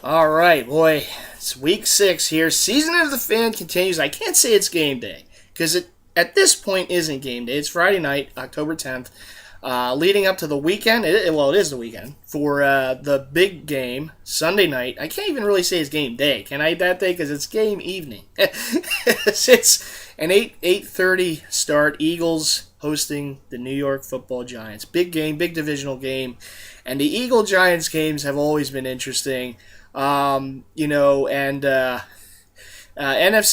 All right, boy. It's week 6 here. Season of the Fan continues. I can't say it's game day because it at this point isn't game day. It's Friday night, October 10th, leading up to the weekend. It is the weekend for the big game Sunday night. I can't even really say it's game day. Can I that day? Because it's game evening. It's an 8:30 start. Eagles hosting the New York Football Giants. Big game, big divisional game, and the Eagle Giants games have always been interesting. NFC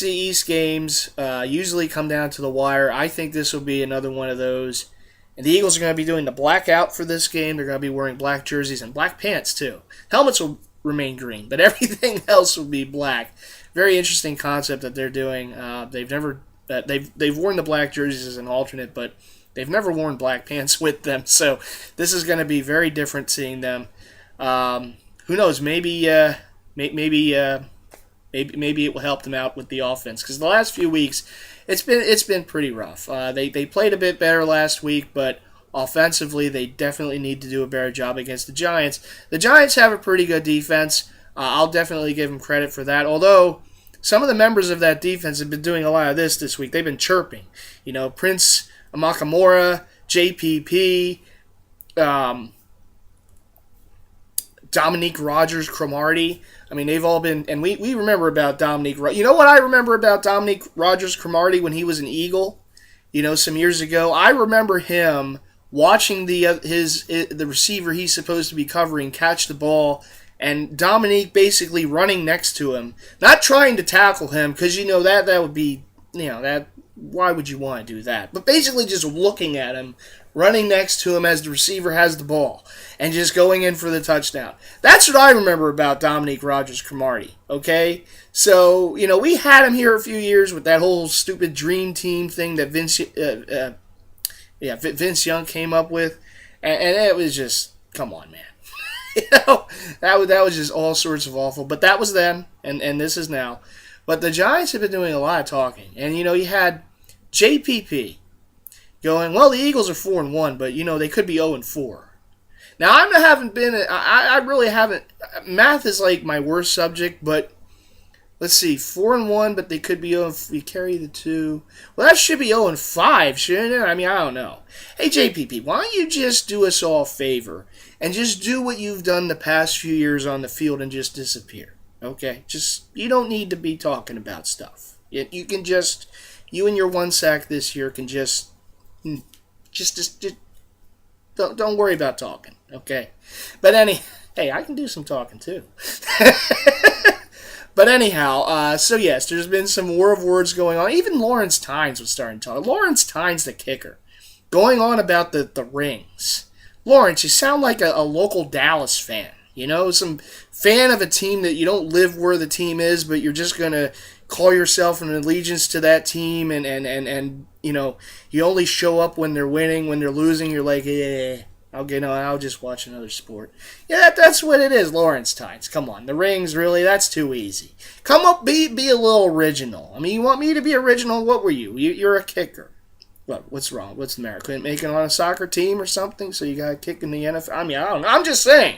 East games usually come down to the wire. I think this will be another one of those. And the Eagles are going to be doing the blackout for this game. They're going to be wearing black jerseys and black pants, too. Helmets will remain green, but everything else will be black. Very interesting concept that they're doing. They've worn the black jerseys as an alternate, but they've never worn black pants with them. So this is going to be very different seeing them. Who knows? Maybe it will help them out with the offense because the last few weeks it's been pretty rough. They played a bit better last week, but offensively they definitely need to do a better job against the Giants. The Giants have a pretty good defense. I'll definitely give them credit for that. Although some of the members of that defense have been doing a lot of this week. They've been chirping. Prince Amakamura, JPP. Dominique Rodgers-Cromartie. I mean, they've all been, and we remember about Dominique. You know what I remember about Dominique Rodgers-Cromartie when he was an Eagle? Some years ago, I remember him watching the receiver he's supposed to be covering catch the ball, and Dominique basically running next to him, not trying to tackle him because that would be that. Why would you want to do that? But basically just looking at him, running next to him as the receiver has the ball, and just going in for the touchdown. That's what I remember about Dominique Rodgers-Cromartie, okay? So, we had him here a few years with that whole stupid dream team thing that Vince Young came up with, and it was just, come on, man. That was just all sorts of awful. But that was then, and this is now. But the Giants have been doing a lot of talking. And, you had JPP going, well, the Eagles are 4-1, but, they could be 0-4. Now, I really haven't. Math is like my worst subject, but let's see, 4-1, but they could be 0. If we carry the 2. Well, that should be 0-5, shouldn't it? I mean, I don't know. Hey, JPP, why don't you just do us all a favor and just do what you've done the past few years on the field and just disappear? Okay, you don't need to be talking about stuff. You can you and your one sack this year can just don't worry about talking. Okay, but hey, I can do some talking too. But anyhow, so yes, there's been some war of words going on. Even Lawrence Tynes was starting to talk. Lawrence Tynes, the kicker, going on about the rings. Lawrence, you sound like a local Dallas fan. Some fan of a team that you don't live where the team is, but you're just going to call yourself an allegiance to that team, and you only show up when they're winning. When they're losing, you're like, I'll just watch another sport. Yeah, that's what it is, Lawrence Tynes. Come on, the rings, really? That's too easy. Come up, be a little original. I mean, you want me to be original? What were you? You're a kicker. What's wrong? What's the matter? Couldn't make it on a soccer team or something, so you got to kick in the NFL? I mean, I don't know. I'm just saying,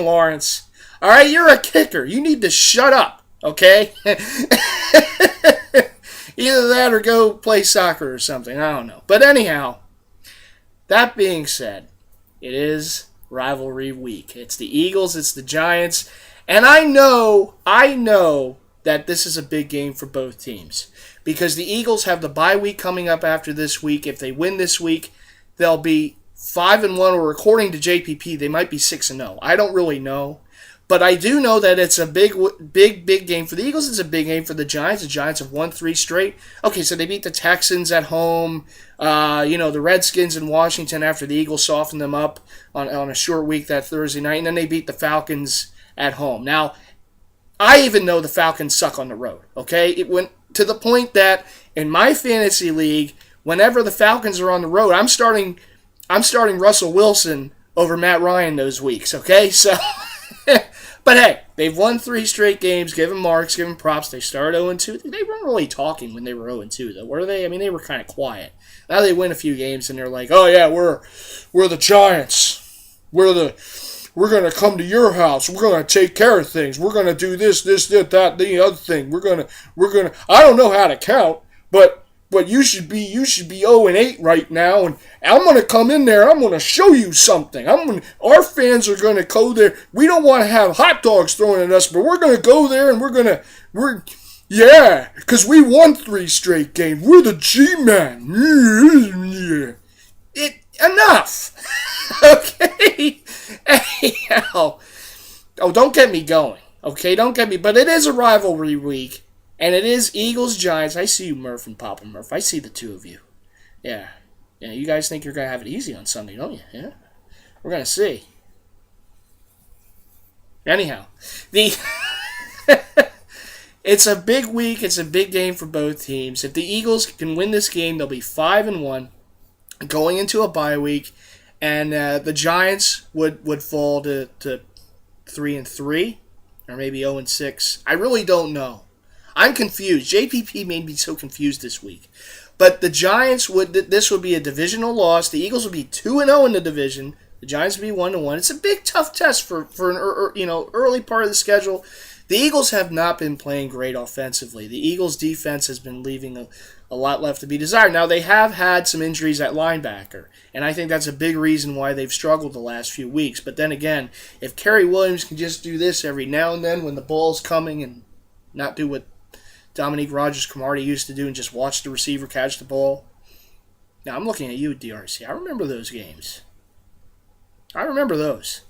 Lawrence. All right, you're a kicker. You need to shut up, okay? Either that or go play soccer or something. I don't know. But anyhow, that being said, it is rivalry week. It's the Eagles, it's the Giants, and I know that this is a big game for both teams. Because the Eagles have the bye week coming up after this week. If they win this week, they'll be 5-1, or according to JPP, they might be 6-0. I don't really know. But I do know that it's a big game for the Eagles. It's a big game for the Giants. The Giants have won 3 straight. Okay, so they beat the Texans at home. The Redskins in Washington after the Eagles softened them up on a short week that Thursday night. And then they beat the Falcons at home. Now, I even know the Falcons suck on the road. Okay, it went to the point that in my fantasy league, whenever the Falcons are on the road, I'm starting Russell Wilson over Matt Ryan those weeks. Okay, so, but hey, they've won 3 straight games. Give them marks, give them props. They started 0-2. They weren't really talking when they were 0-2, though, were they? I mean, they were kind of quiet. Now they win a few games and they're like, oh yeah, we're the Giants. We're we're gonna come to your house. We're gonna take care of things. We're gonna do this, that, the other thing. We're gonna. I don't know how to count, but you should be 0-8 right now, and I'm gonna come in there. I'm gonna show you something. Our fans are gonna go there. We don't want to have hot dogs thrown at us, but we're gonna go there and because we won 3 straight games. We're the G-Man. Enough. Okay. Anyhow, don't get me going. Okay, don't get me. But it is a rivalry week. And it is Eagles-Giants. I see you, Murph and Papa Murph. I see the two of you. Yeah. Yeah, you guys think you're going to have it easy on Sunday, don't you? Yeah? We're going to see. Anyhow, it's a big week. It's a big game for both teams. If the Eagles can win this game, they'll be 5-1 going into a bye week. And the Giants would fall to 3-3 or maybe 0-6. I really don't know. I'm confused. JPP made me so confused this week. But the Giants this would be a divisional loss. The Eagles would be 2-0 in the division. The Giants would be 1-1. It's a big, tough test for an early part of the schedule. The Eagles have not been playing great offensively. The Eagles' defense has been leaving a lot left to be desired. Now, they have had some injuries at linebacker, and I think that's a big reason why they've struggled the last few weeks. But then again, if Kerry Williams can just do this every now and then when the ball's coming and not do what Dominique Rodgers-Cromartie used to do and just watch the receiver catch the ball. Now, I'm looking at you, DRC. I remember those games. I remember those.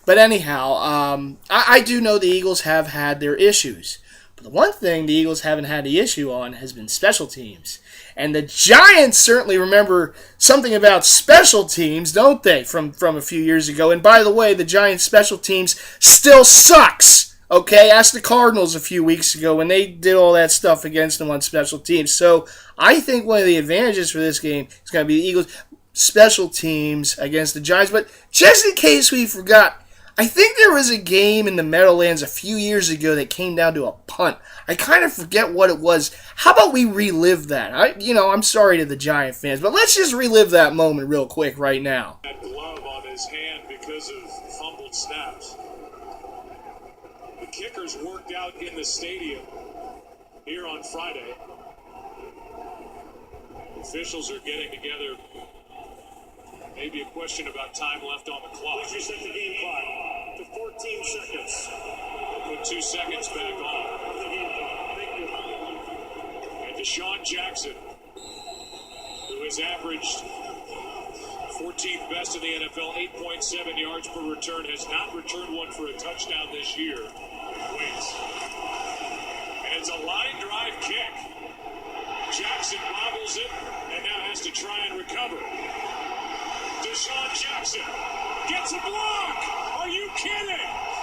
But anyhow, I do know the Eagles have had their issues. But the one thing the Eagles haven't had the issue on has been special teams. And the Giants certainly remember something about special teams, don't they, from a few years ago. And by the way, the Giants' special teams still sucks. Okay, ask the Cardinals a few weeks ago when they did all that stuff against them on special teams. So I think one of the advantages for this game is going to be the Eagles' special teams against the Giants. But just in case we forgot, I think there was a game in the Meadowlands a few years ago that came down to a punt. I kind of forget what it was. How about we relive that? I'm sorry to the Giant fans, but let's just relive that moment real quick right now. That glove on his hand because of fumbled snaps. The kickers worked out in the stadium here on Friday. Officials are getting together. Maybe a question about time left on the clock. Let's reset the game clock to 14 seconds. Put 2 seconds back on. And Deshaun Jackson, who has averaged 14th best in the NFL, 8.7 yards per return, has not returned one for a touchdown this year. Waits. And it's a line drive kick. Jackson bobbles it and now has to try and recover. Deshaun Jackson gets a block. Are you kidding?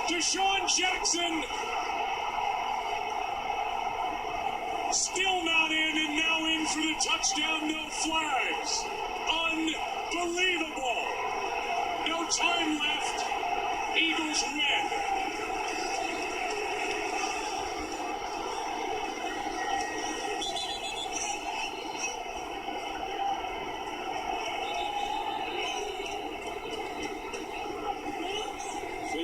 Deshaun Jackson still not in and now in for the touchdown. No flags. Unbelievable. No time left. Eagles win.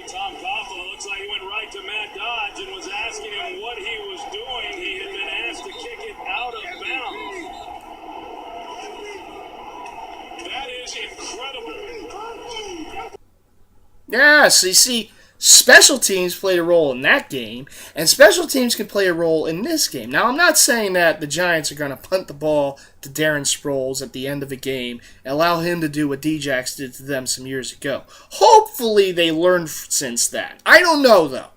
Tom Coughlin looks like he went right to Matt Dodge and was asking him what he was doing. He had been asked to kick it out of bounds. That is incredible. Yes, you see, special teams played a role in that game, and special teams can play a role in this game. Now, I'm not saying that the Giants are going to punt the ball to Darren Sproles at the end of a game and allow him to do what D-Jax did to them some years ago. Hopefully they learned since that. I don't know, though.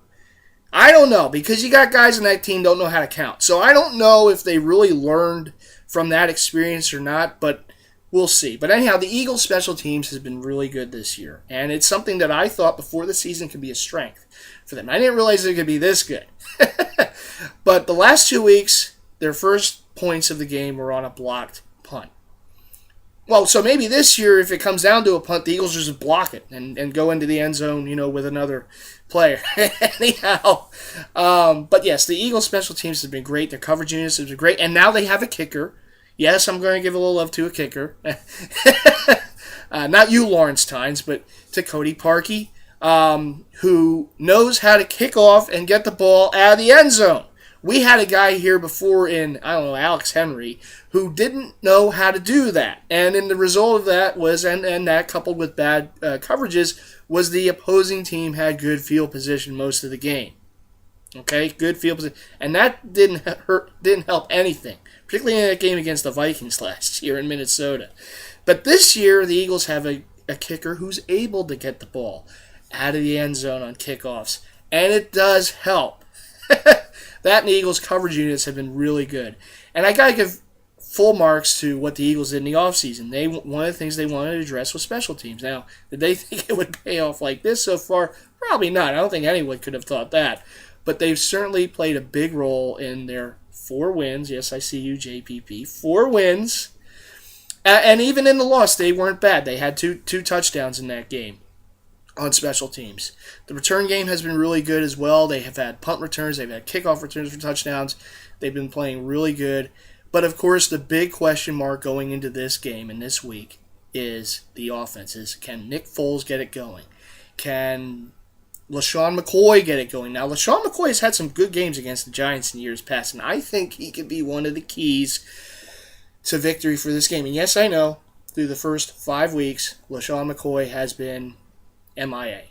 I don't know, because you got guys on that team don't know how to count. So I don't know if they really learned from that experience or not, but we'll see. But anyhow, the Eagles' special teams has been really good this year, and it's something that I thought before the season could be a strength for them. I didn't realize it could be this good. But the last 2 weeks, their first points of the game were on a blocked punt. Well, so maybe this year, if it comes down to a punt, the Eagles just block it and go into the end zone, with another player. Anyhow, but yes, the Eagles' special teams have been great. Their coverage units have been great, and now they have a kicker. Yes, I'm going to give a little love to a kicker. not you, Lawrence Tynes, but to Cody Parkey, who knows how to kick off and get the ball out of the end zone. We had a guy here before in, Alex Henry, who didn't know how to do that. And then the result of that was, and that coupled with bad coverages, was the opposing team had good field position most of the game. Okay, good field position. And that didn't help anything, particularly in that game against the Vikings last year in Minnesota. But this year, the Eagles have a kicker who's able to get the ball out of the end zone on kickoffs. And it does help. That and the Eagles' coverage units have been really good. And I got to give full marks to what the Eagles did in the offseason. One of the things they wanted to address was special teams. Now, did they think it would pay off like this so far? Probably not. I don't think anyone could have thought that. But they've certainly played a big role in their 4 wins. Yes, I see you, JPP. 4 wins. And even in the loss, they weren't bad. They had two touchdowns in that game on special teams. The return game has been really good as well. They have had punt returns. They've had kickoff returns for touchdowns. They've been playing really good. But, of course, the big question mark going into this game and this week is the offenses. Can Nick Foles get it going? Can LaShawn McCoy get it going? Now, LaShawn McCoy has had some good games against the Giants in years past, and I think he could be one of the keys to victory for this game. And yes, I know, through the first 5 weeks, LaShawn McCoy has been MIA.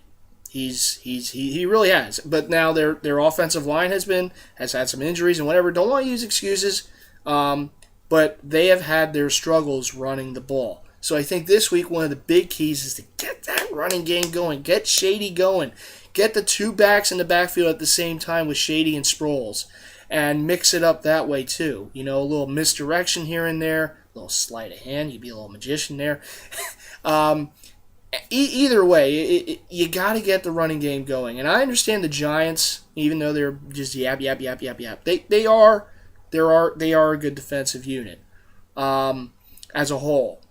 He really has. But now their offensive line has had some injuries and whatever. Don't want to use excuses, but they have had their struggles running the ball. So I think this week one of the big keys is to get that running game going, get Shady going, get the 2 backs in the backfield at the same time with Shady and Sproles, and mix it up that way too. You know, a little misdirection here and there, a little sleight of hand. You'd be a little magician there. Either way, you got to get the running game going. And I understand the Giants, even though they're just yap. They are a good defensive unit as a whole.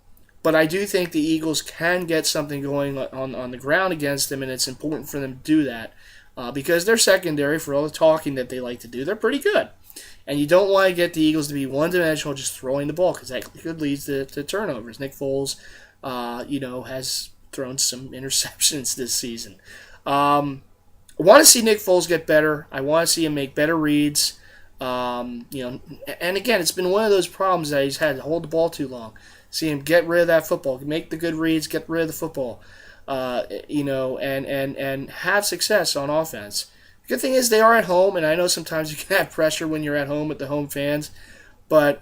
But I do think the Eagles can get something going on the ground against them, and it's important for them to do that because their secondary, for all the talking that they like to do, they're pretty good. And you don't want to get the Eagles to be one-dimensional just throwing the ball because that could lead to turnovers. Nick Foles, has thrown some interceptions this season. I want to see Nick Foles get better. I want to see him make better reads. And again, it's been one of those problems that he's had to hold the ball too long. See him get rid of that football, make the good reads, get rid of the football, and have success on offense. The good thing is they are at home, and I know sometimes you can have pressure when you're at home with the home fans, but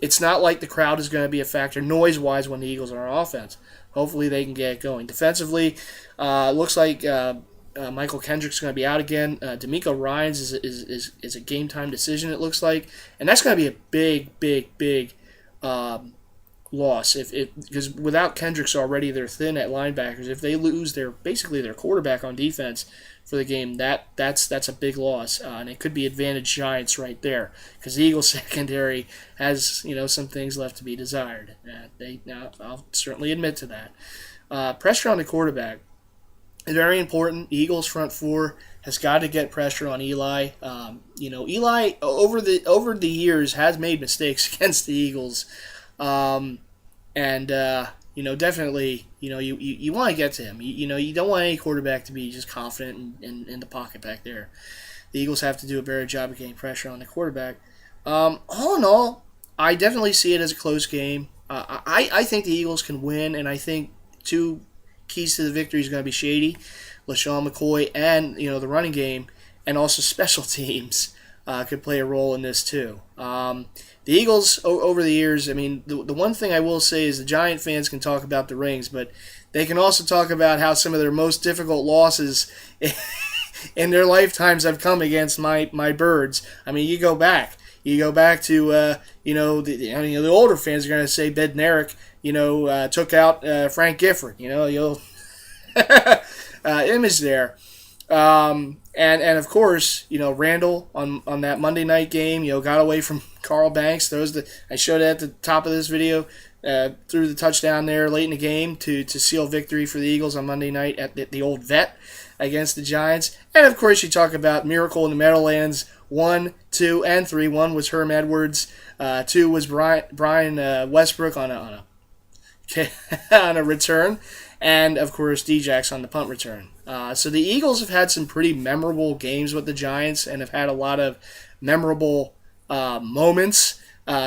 it's not like the crowd is going to be a factor noise-wise when the Eagles are on offense. Hopefully they can get it going. Defensively, looks like Michael Kendrick's going to be out again. D'Amico Ryans is a game-time decision, it looks like. And that's going to be a big loss. Because without Kendrick's already, they're thin at linebackers. If they lose their quarterback on defense for the game, that's a big loss. And it could be advantage Giants right there. Because the Eagles secondary has some things left to be desired. I'll certainly admit to that. Pressure on the quarterback is very important. The Eagles front 4 has got to get pressure on Eli. Eli over the years has made mistakes against the Eagles, definitely you want to get to him. You don't want any quarterback to be just confident in the pocket back there. The Eagles have to do a better job of getting pressure on the quarterback. All in all, I definitely see it as a close game. I think the Eagles can win, and I think 2 keys to the victory is going to be Shady, LaShawn McCoy, and the running game, and also special teams could play a role in this too. The Eagles over the years, the one thing I will say is the Giant fans can talk about the rings, but they can also talk about how some of their most difficult losses in their lifetimes have come against my Birds. You go back to the older fans are going to say Bednarik took out Frank Gifford. You'll image there. And of course, Randall on that Monday night game, got away from Carl Banks. I showed it at the top of this video. Threw the touchdown there late in the game to seal victory for the Eagles on Monday night at the old Vet against the Giants. And of course, you talk about Miracle in the Meadowlands 1, 2, and 3. 1 was Herm Edwards. 2 was Brian Westbrook on a on a return, and of course Djax on the punt return. So the Eagles have had some pretty memorable games with the Giants and have had a lot of memorable moments,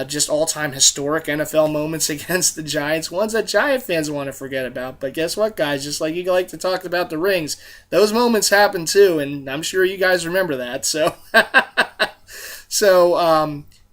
just all-time historic NFL moments against the Giants, ones that Giant fans want to forget about. But guess what, guys? Just like you like to talk about the rings, those moments happen too, and I'm sure you guys remember that. So,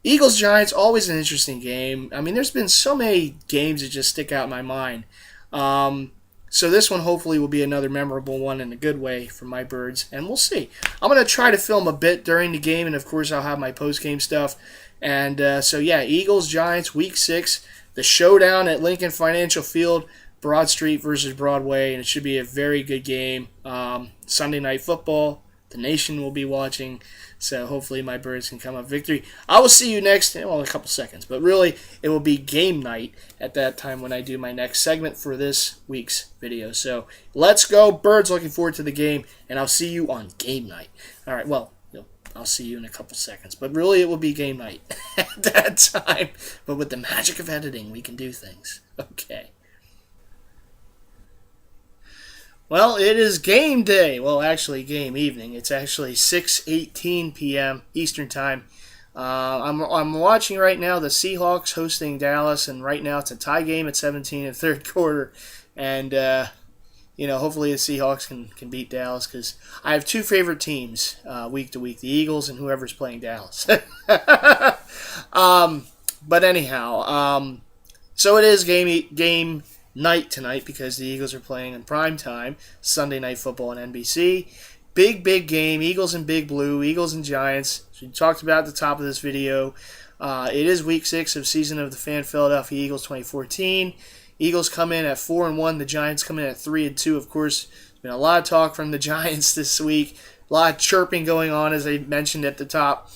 Eagles-Giants, always an interesting game. I mean, there's been so many games that just stick out in my mind. So this one hopefully will be another memorable one in a good way for my birds, and we'll see. I'm going to try to film a bit during the game, and of course I'll have my post-game stuff. And so yeah, Eagles-Giants, Week 6, the showdown at Lincoln Financial Field, Broad Street versus Broadway, and it should be a very good game. Sunday Night Football, the nation will be watching. So hopefully my birds can come up victory. I will see you next, well, in a couple seconds. But really, it will be game night at that time when I do my next segment for this week's video. So let's go, birds. Looking forward to the game. And I'll see you on game night. All right, well, I'll see you in a couple seconds. But really, it will be game night at that time. But with the magic of editing, we can do things. Okay. Well, it is game day. Well, actually, game evening. It's actually 6:18 p.m. Eastern Time. I'm watching right now the Seahawks hosting Dallas, and right now it's a tie game at 17 in the third quarter. And, hopefully the Seahawks can beat Dallas, because I have two favorite teams week to week, the Eagles and whoever's playing Dallas. But anyhow, so it is game night tonight because the Eagles are playing in prime time, Sunday Night Football on NBC. Big game, Eagles and Big Blue, Eagles and Giants. As we talked about at the top of this video, it is Week 6 of Season of the Fan Philadelphia Eagles 2014. Eagles come in at 4-1, the Giants come in at 3-2. Of course, there's been a lot of talk from the Giants this week, a lot of chirping going on, as I mentioned at the top.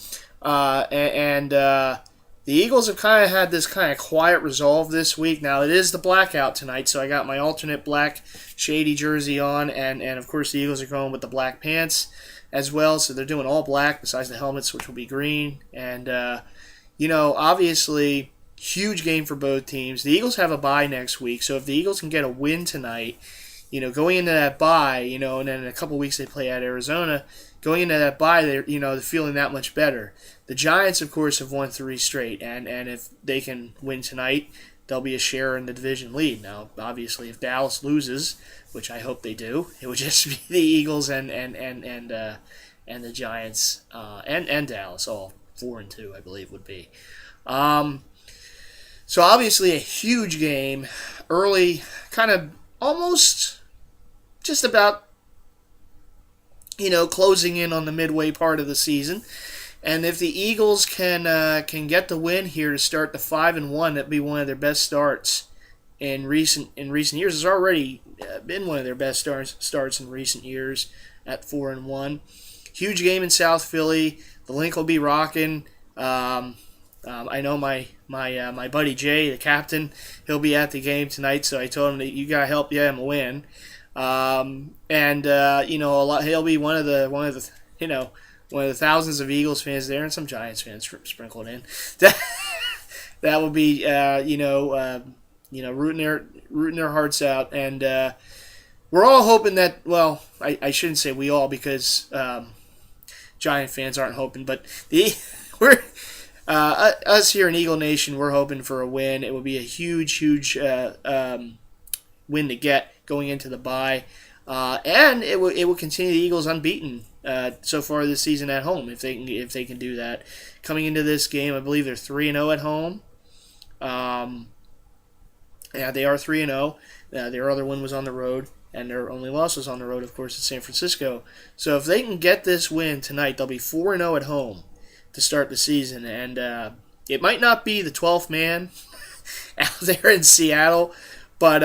The Eagles have kind of had this kind of quiet resolve this week. Now, it is the blackout tonight, so I got my alternate black shady jersey on, and of course the Eagles are going with the black pants as well, so they're doing all black besides the helmets, which will be green. And, obviously, huge game for both teams. The Eagles have a bye next week, so if the Eagles can get a win tonight, going into that bye, and then in a couple weeks they play at Arizona, going into that bye, they're feeling that much better. The Giants, of course, have won 3 straight, and if they can win tonight, they'll be a share in the division lead. Now, obviously, if Dallas loses, which I hope they do, it would just be the Eagles and the Giants and Dallas, all 4-2, I believe would be. So obviously, a huge game, early, kind of almost just about closing in on the midway part of the season. And if the Eagles can get the win here to start the 5-1, that'd be one of their best starts in recent years. It's already been one of their best starts in recent years at 4-1. Huge game in South Philly. The Link will be rocking. I know my buddy Jay, the captain, he'll be at the game tonight. So I told him that you gotta help him win. He'll be one of the thousands of Eagles fans there, and some Giants fans sprinkled in. That will be rooting their hearts out, and we're all hoping that. Well, I shouldn't say we all, because Giant fans aren't hoping, but we're us here in Eagle Nation, we're hoping for a win. It will be a huge win to get going into the bye, and it will continue the Eagles unbeaten so far this season at home, if they can do that. Coming into this game, I believe they're 3-0 at home. They are 3-0. Their other win was on the road, and their only loss was on the road, of course, at San Francisco. So if they can get this win tonight, they'll be 4-0 at home to start the season, and it might not be the 12th man out there in Seattle, but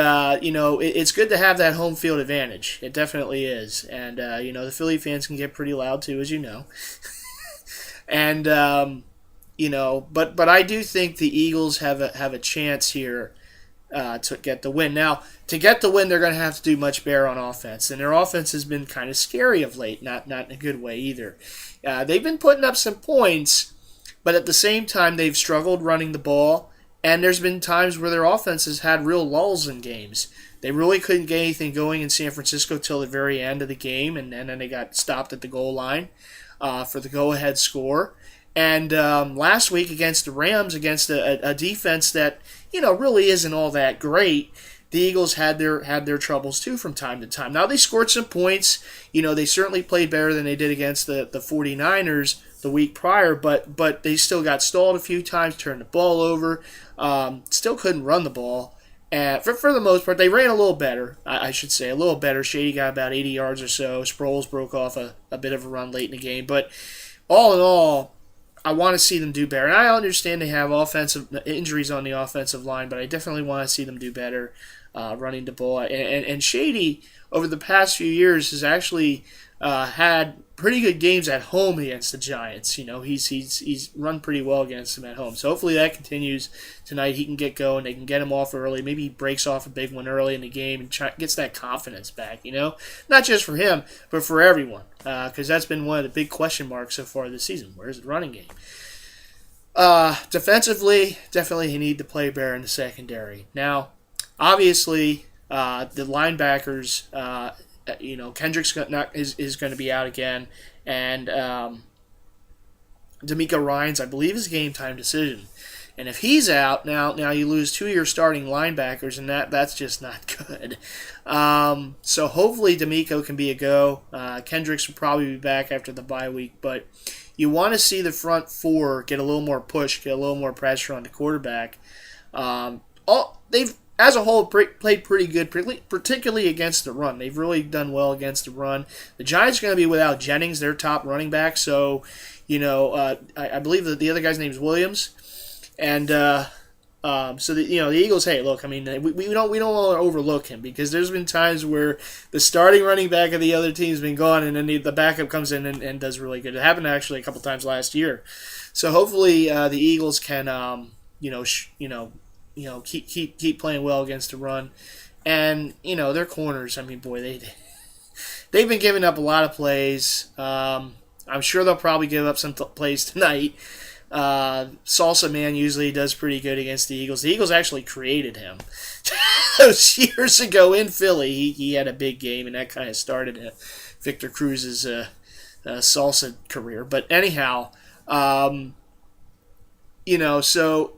it's good to have that home field advantage. It definitely is, and the Philly fans can get pretty loud too, as you know. And but I do think the Eagles have a chance here to get the win. Now, to get the win, they're going to have to do much better on offense, and their offense has been kind of scary of late, not in a good way either. They've been putting up some points, but at the same time, they've struggled running the ball, And there's been times where their offense has had real lulls in games. They really couldn't get anything going in San Francisco till the very end of the game, and then they got stopped at the goal line for the go-ahead score. And last week against the Rams, against a defense that really isn't all that great, the Eagles had their troubles too from time to time. Now they scored some points. They certainly played better than they did against the 49ers the week prior, but they still got stalled a few times, turned the ball over, still couldn't run the ball. For the most part, they ran a little better, I should say, a little better. Shady got about 80 yards or so. Sproles broke off a bit of a run late in the game. But all in all, I want to see them do better. And I understand they have offensive injuries on the offensive line, but I definitely want to see them do better running the ball. And Shady, over the past few years, has actually had pretty good games at home against the Giants. He's run pretty well against them at home. So hopefully that continues tonight. He can get going. They can get him off early. Maybe he breaks off a big one early in the game and gets that confidence back. Not just for him, but for everyone. Because that's been one of the big question marks so far this season. Where's the running game? Defensively, definitely he need to play better in the secondary. Now, obviously, the linebackers. Kendrick's is going to be out again, and D'Amico Ryans, I believe, is a game-time decision. And if he's out, now you lose two of your starting linebackers, and that's just not good. So hopefully D'Amico can be a go. Kendricks will probably be back after the bye week, but you want to see the front four get a little more push, get a little more pressure on the quarterback. They've, as a whole, played pretty good, particularly against the run. They've really done well against the run. The Giants are going to be without Jennings, their top running back. So, I believe that the other guy's name is Williams. And so the Eagles. Hey, look, I mean, we don't want to overlook him because there's been times where the starting running back of the other team's been gone, and then the backup comes in and does really good. It happened actually a couple times last year. So hopefully the Eagles can keep playing well against the run, and their corners. I mean, boy, they've been giving up a lot of plays. I'm sure they'll probably give up some plays tonight. Salsa Man usually does pretty good against the Eagles. The Eagles actually created him those years ago in Philly. He had a big game, and that kind of started Victor Cruz's salsa career. But anyhow, so.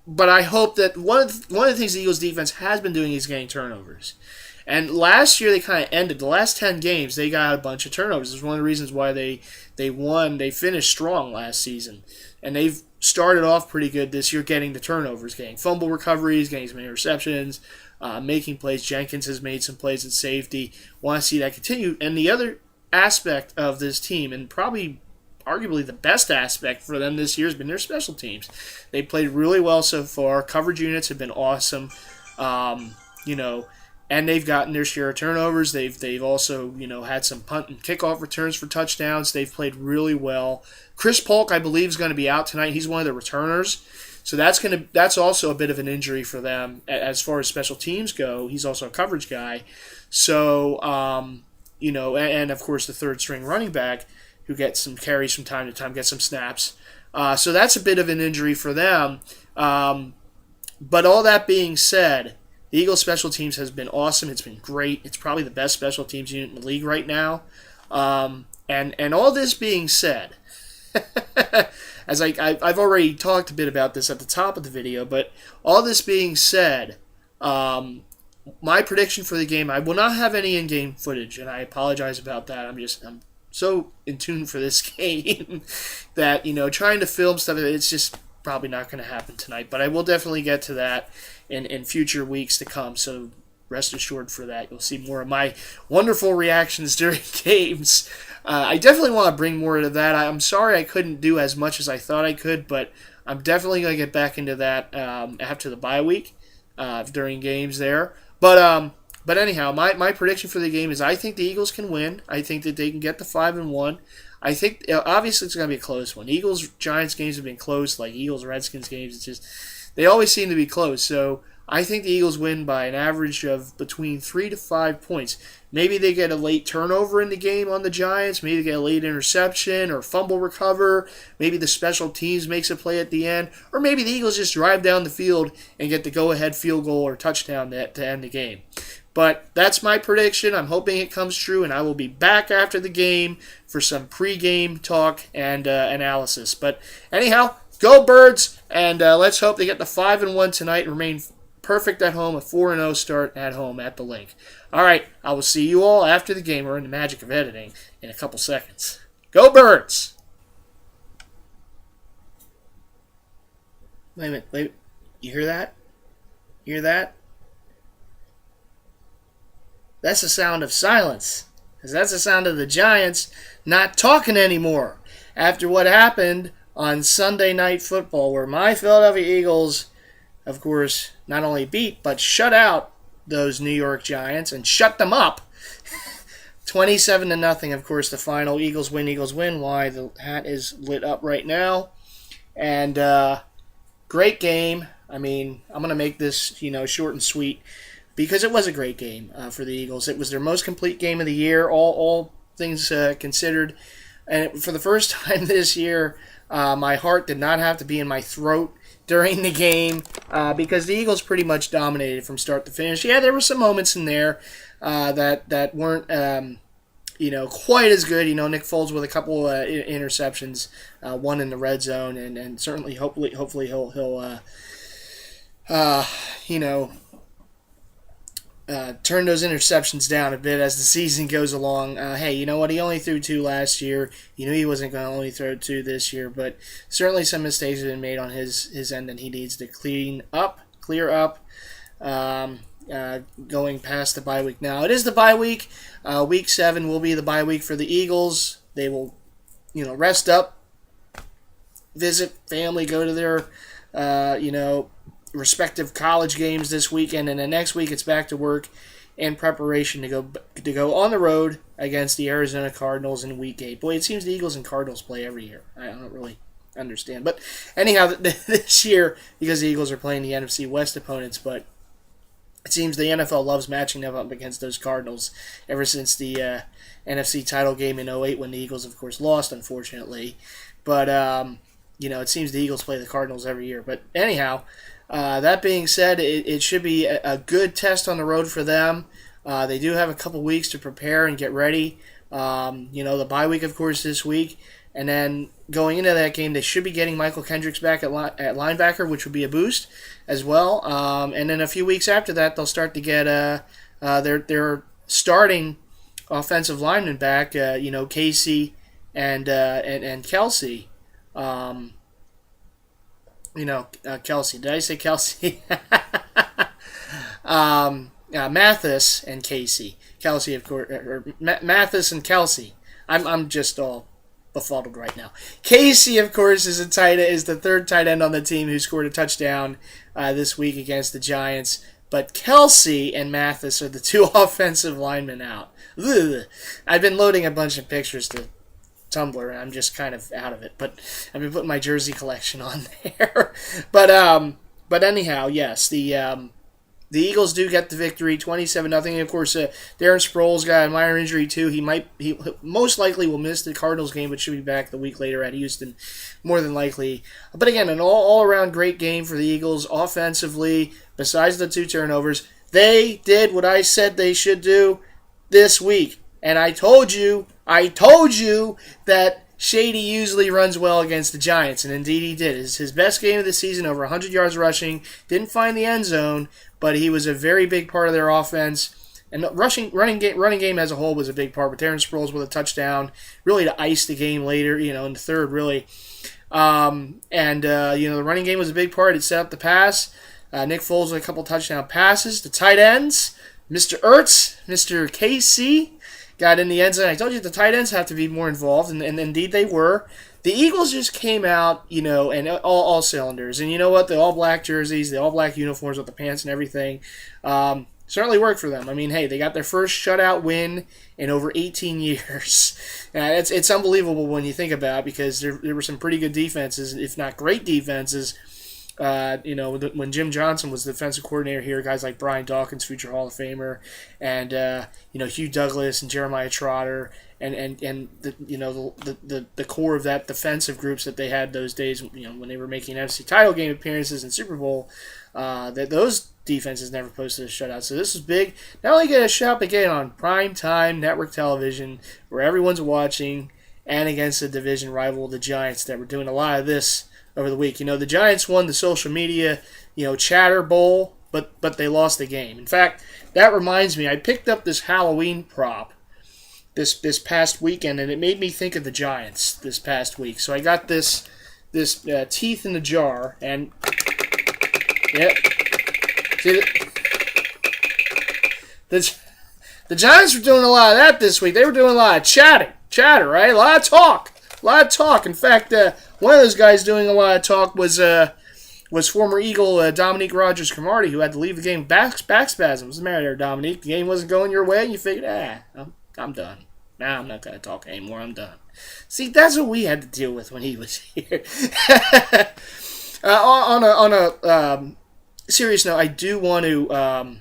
But I hope that one of the things the Eagles' defense has been doing is getting turnovers. And last year they kind of ended. The last 10 games, they got a bunch of turnovers. It's one of the reasons why they won. They finished strong last season. And they've started off pretty good this year getting the turnovers, getting fumble recoveries, getting some interceptions, making plays. Jenkins has made some plays at safety. Want to see that continue. And the other aspect of this team, and probably arguably the best aspect for them this year, has been their special teams. They played really well so far. Coverage units have been awesome. And they've gotten their share of turnovers. They've also had some punt and kickoff returns for touchdowns. They've played really well. Chris Polk, I believe, is going to be out tonight. He's one of the returners, so that's also a bit of an injury for them as far as special teams go. He's also a coverage guy. So and of course the third string running back who gets some carries from time to time, gets some snaps. So that's a bit of an injury for them. But all that being said, the Eagles' special teams has been awesome. It's been great. It's probably the best special teams unit in the league right now. And all this being said, as I've already talked a bit about this at the top of the video, but all this being said, my prediction for the game, I will not have any in-game footage, and I apologize about that. I'm so in tune for this game that, trying to film stuff, it's just probably not going to happen tonight. But I will definitely get to that in future weeks to come, so rest assured for that. You'll see more of my wonderful reactions during games. I definitely want to bring more of that. I'm sorry I couldn't do as much as I thought I could, but I'm definitely going to get back into that after the bye week during games there. But anyhow, my prediction for the game is I think the Eagles can win. I think that they can get the 5-1. I think obviously it's going to be a close one. Eagles-Giants games have been close, like Eagles-Redskins games. It's just they always seem to be close. So I think the Eagles win by an average of between 3 to 5 points. Maybe they get a late turnover in the game on the Giants. Maybe they get a late interception or fumble recover. Maybe the special teams makes a play at the end. Or maybe the Eagles just drive down the field and get the go-ahead field goal or touchdown to end the game. But that's my prediction. I'm hoping it comes true, and I will be back after the game for some pregame talk and analysis. But anyhow, go Birds, and let's hope they get the 5-1 tonight and remain perfect at home, a 4-0 start at home at the Link. All right, I will see you all after the game, or in the magic of editing, in a couple seconds. Go Birds! Wait a minute, wait. You hear that? You hear that? That's the sound of silence, because that's the sound of the Giants not talking anymore after what happened on Sunday Night Football, where my Philadelphia Eagles, of course, not only beat, but shut out those New York Giants and shut them up. 27-0, of course, the final. Eagles win. Why? The hat is lit up right now. And great game. I mean, I'm going to make this, short and sweet, because it was a great game for the Eagles. It was their most complete game of the year, all things considered. And for the first time this year, my heart did not have to be in my throat during the game because the Eagles pretty much dominated from start to finish. Yeah, there were some moments in there that weren't quite as good. Nick Foles with a couple interceptions, one in the red zone, and certainly hopefully he'll turn those interceptions down a bit as the season goes along. Hey, you know what? He only threw 2 last year. You knew he wasn't going to only throw 2 this year, but certainly some mistakes have been made on his end, and he needs to clear up, going past the bye week. Now, it is the bye week. Week 7 will be the bye week for the Eagles. They will, rest up, visit family, go to their, respective college games this weekend, and then next week it's back to work in preparation to go on the road against the Arizona Cardinals in Week 8. Boy, it seems the Eagles and Cardinals play every year. I don't really understand. But anyhow, this year, because the Eagles are playing the NFC West opponents, but it seems the NFL loves matching them up against those Cardinals ever since the NFC title game in 2008 when the Eagles, of course, lost, unfortunately. But, it seems the Eagles play the Cardinals every year. But anyhow, that being said, it should be a good test on the road for them. They do have a couple weeks to prepare and get ready. The bye week, of course, this week. And then going into that game, they should be getting Michael Kendricks back at linebacker, which would be a boost as well. And then a few weeks after that, they'll start to get their starting offensive linemen back, Casey and Kelsey. Kelsey. Did I say Kelsey? Mathis and Casey. Kelsey, of course, or Mathis and Kelsey. I'm just all befuddled right now. Casey, of course, is the third tight end on the team who scored a touchdown this week against the Giants. But Kelsey and Mathis are the 2 offensive linemen out. Ugh. I've been loading a bunch of pictures to Tumblr, and I'm just kind of out of it. But I've been putting my jersey collection on there. But anyhow, yes, the Eagles do get the victory, 27-0. Of course, Darren Sproles got a minor injury too. He most likely will miss the Cardinals game, but should be back the week later at Houston, more than likely. But again, an all-around great game for the Eagles offensively. Besides the 2 turnovers, they did what I said they should do this week. And I told you that Shady usually runs well against the Giants, and indeed he did. It's his best game of the season, over 100 yards rushing. Didn't find the end zone, but he was a very big part of their offense. And the running game as a whole was a big part. But Darren Sproles with a touchdown, really to ice the game later, in the third, really. The running game was a big part. It set up the pass. Nick Foles with a couple touchdown passes. The tight ends, Mr. Ertz, Mr. KC, got in the end zone. I told you the tight ends have to be more involved, and indeed they were. The Eagles just came out, and all cylinders. And you know what? The all-black jerseys, the all-black uniforms with the pants and everything, certainly worked for them. I mean, hey, they got their first shutout win in over 18 years. It's unbelievable when you think about it, because there were some pretty good defenses, if not great defenses, When Jim Johnson was the defensive coordinator here, guys like Brian Dawkins, future Hall of Famer, and Hugh Douglas and Jeremiah Trotter, and the core of that defensive groups that they had those days, when they were making NFC title game appearances and Super Bowl, that those defenses never posted a shutout. So this is big. Not only get a shot, but get it on prime time network television where everyone's watching, and against the division rival, the Giants, that were doing a lot of this over the week. The Giants won the social media, chatter bowl, but they lost the game. In fact, that reminds me, I picked up this Halloween prop this past weekend, and it made me think of the Giants this past week. So I got this teeth in the jar, and yep. See, the Giants were doing a lot of that this week. They were doing a lot of chatter, right? A lot of talk. In fact, one of those guys doing a lot of talk was former Eagle Dominique Rodgers-Cromartie, who had to leave the game back spasms. What's the matter there, Dominique? The game wasn't going your way, and you figured, I'm done. Nah, I'm not going to talk anymore. I'm done. See, that's what we had to deal with when he was here. On a serious note, I do want to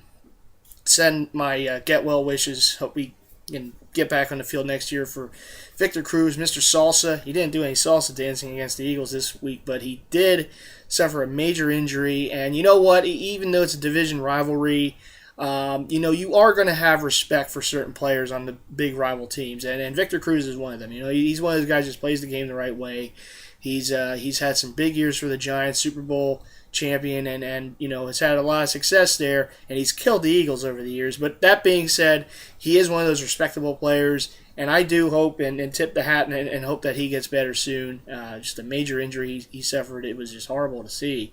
send my get well wishes. Hope we can get back on the field next year for Victor Cruz, Mr. Salsa. He didn't do any salsa dancing against the Eagles this week, but he did suffer a major injury. And you know what? Even though it's a division rivalry, you are going to have respect for certain players on the big rival teams, and Victor Cruz is one of them. He's one of those guys who just plays the game the right way. He's had some big years for the Giants, Super Bowl champion, and has had a lot of success there, and he's killed the Eagles over the years. But that being said, he is one of those respectable players, and I do hope and tip the hat and hope that he gets better soon. Just a major injury he suffered. It was just horrible to see.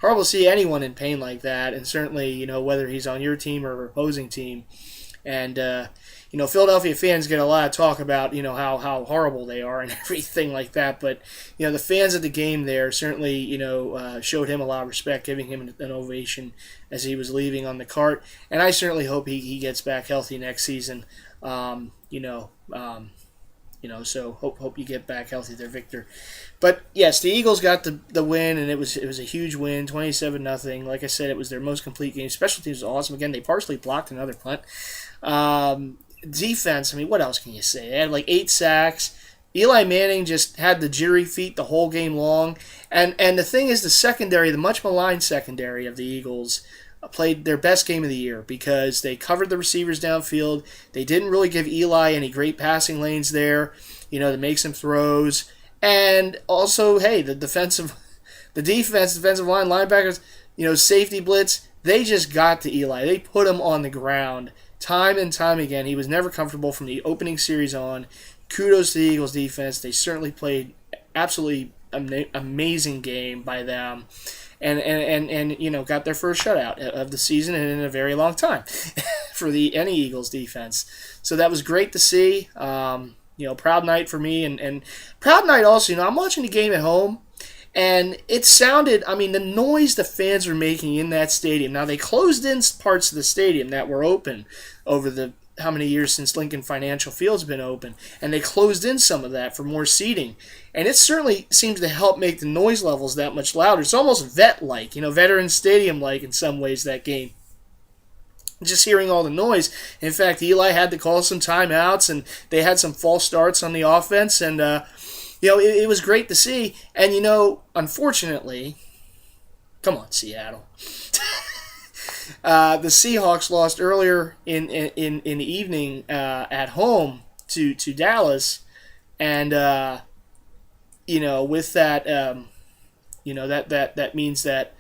Horrible to see anyone in pain like that, and certainly, whether he's on your team or opposing team. And, Philadelphia fans get a lot of talk about, how horrible they are and everything like that. But, the fans at the game there certainly, showed him a lot of respect, giving him an ovation as he was leaving on the cart. And I certainly hope he gets back healthy next season. So hope you get back healthy there, Victor. But yes, the Eagles got the win, and it was a huge win, 27-0. Like I said, it was their most complete game. Special teams was awesome. Again, they partially blocked another punt. Defense, what else can you say? They had like 8 sacks. Eli Manning just had the jury feet the whole game long. And the thing is, the secondary, the much maligned secondary of the Eagles, played their best game of the year because they covered the receivers downfield. They didn't really give Eli any great passing lanes there, to make some throws. And also, hey, the defensive line, linebackers, safety blitz, they just got to Eli. They put him on the ground time and time again. He was never comfortable from the opening series on. Kudos to the Eagles defense. They certainly played absolutely amazing game by them. And got their first shutout of the season and in a very long time for any Eagles defense. So that was great to see. Proud night for me, and proud night also. I'm watching the game at home, and it sounded. The noise the fans were making in that stadium. Now they closed in parts of the stadium that were open over the how many years since Lincoln Financial Field's been open, and they closed in some of that for more seating. And it certainly seems to help make the noise levels that much louder. It's almost vet-like, Veteran Stadium-like in some ways, that game. Just hearing all the noise. In fact, Eli had to call some timeouts, and they had some false starts on the offense, and, it was great to see. And, unfortunately, come on, Seattle. The Seahawks lost earlier in the evening at home to Dallas, and with that, that means that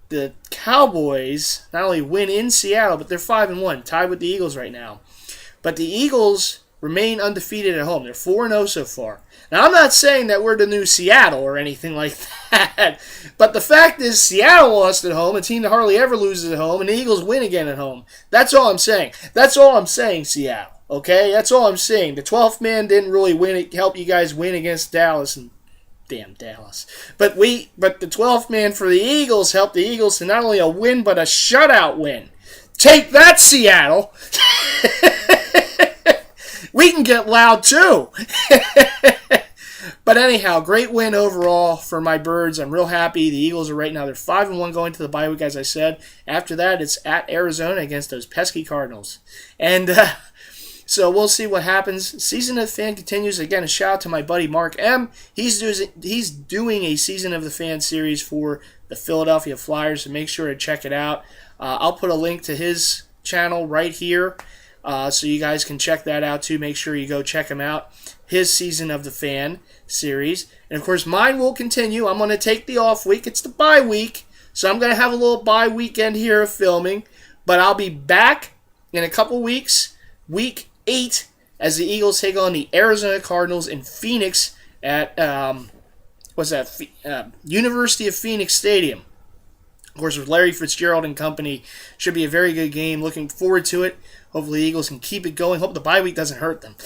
the Cowboys not only win in Seattle, but they're 5-1, tied with the Eagles right now. But the Eagles remain undefeated at home. They're 4-0 so far. Now, I'm not saying that we're the new Seattle or anything like that, but the fact is Seattle lost at home, a team that hardly ever loses at home, and the Eagles win again at home. That's all I'm saying. That's all I'm saying, Seattle. Okay? That's all I'm saying. The 12th man didn't really help you guys win against Dallas, and damn Dallas. But the 12th man for the Eagles helped the Eagles to not only a win, but a shutout win. Take that, Seattle! We can get loud too. But anyhow, great win overall for my Birds. I'm real happy. The Eagles are right now, they're 5-1 going to the bye week, as I said. After that, it's at Arizona against those pesky Cardinals. And so we'll see what happens. Season of the Fan continues. Again, a shout out to my buddy Mark M. He's doing a Season of the Fan series for the Philadelphia Flyers, so make sure to check it out. I'll put a link to his channel right here, so you guys can check that out too. Make sure you go check him out. His Season of the Fan series. And of course, mine will continue. I'm going to take the off week. It's the bye week, so I'm going to have a little bye weekend here of filming. But I'll be back in a couple weeks, week 8, as the Eagles take on the Arizona Cardinals in Phoenix at University of Phoenix Stadium. Of course, with Larry Fitzgerald and company, should be a very good game. Looking forward to it. Hopefully, the Eagles can keep it going. Hope the bye week doesn't hurt them.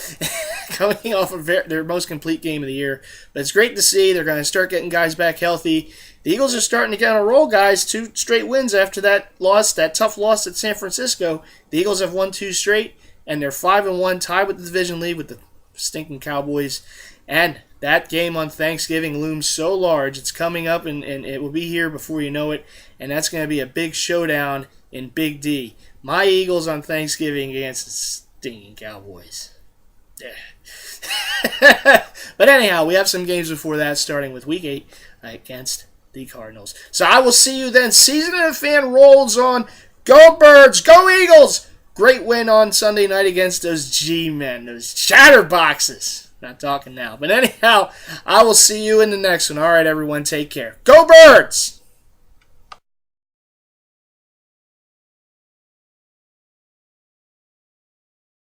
Coming off of their most complete game of the year. But it's great to see. They're going to start getting guys back healthy. The Eagles are starting to get on a roll, guys. 2 straight wins after that tough loss at San Francisco. The Eagles have won 2 straight, and they're 5-1, tied with the division lead with the stinking Cowboys. And that game on Thanksgiving looms so large. It's coming up, and it will be here before you know it. And that's going to be a big showdown in Big D. My Eagles on Thanksgiving against the stinking Cowboys. Yeah. But anyhow, we have some games before that, starting with Week 8 against the Cardinals. So I will see you then. Season of the Fan rolls on. Go Birds! Go Eagles! Great win on Sunday night against those G-men, those chatterboxes. Not talking now. But anyhow, I will see you in the next one. All right, everyone, take care. Go Birds!